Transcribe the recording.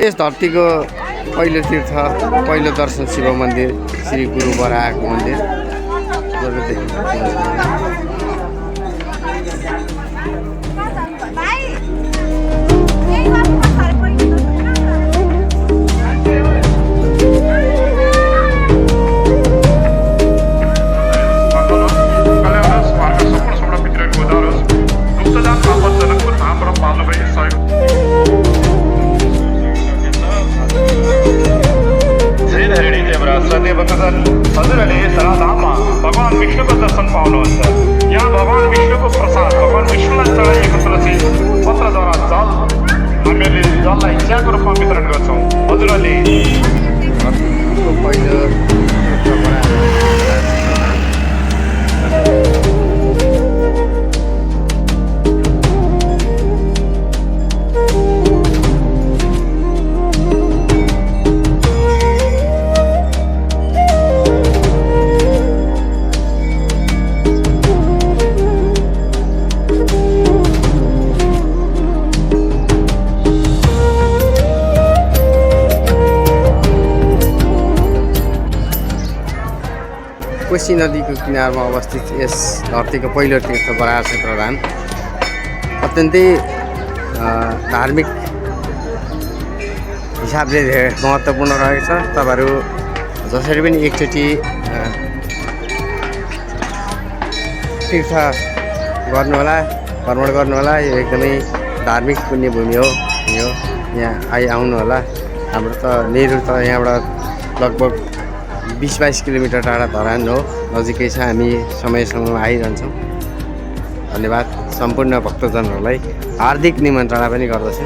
यस धरतीको पहिलो तीर्थ पहिलो दर्शन शिव मन्दिर श्री गुरु बराहको मन्दिर हजुरहरूले धराधाममा भगवान विष्णुको दर्शन पाउनुहुन्छ। यहाँ भगवान विष्णुको प्रसाद भगवान विष्णुलाई चढाइएको तुलसी पत्रद्वारा जल हामीहरूले जललाई चियाको रूपमा वितरण गर्छौँ। हजुरहरूले कोशी नदीको किनारमा अवस्थित यस धरतीको पहिलो तीर्थ बराह क्षेत्रधाम अत्यन्तै धार्मिक हिसाबले धेरै महत्त्वपूर्ण रहेको छ। तपाईँहरू जसरी पनि एकचोटि तीर्थ गर्नुहोला, भ्रमण गर्नुहोला। यो एकदमै धार्मिक पुण्यभूमि हो। यो यहाँ आउनुहोला। हाम्रो त नेहरू त यहाँबाट लगभग 20-22 किलोमिटर टाढा धरान हो, नजिकै छ। हामी समय समयमा आइरहन्छौँ। धन्यवाद। सम्पूर्ण भक्तजनहरूलाई हार्दिक निमन्त्रणा पनि गर्दछु।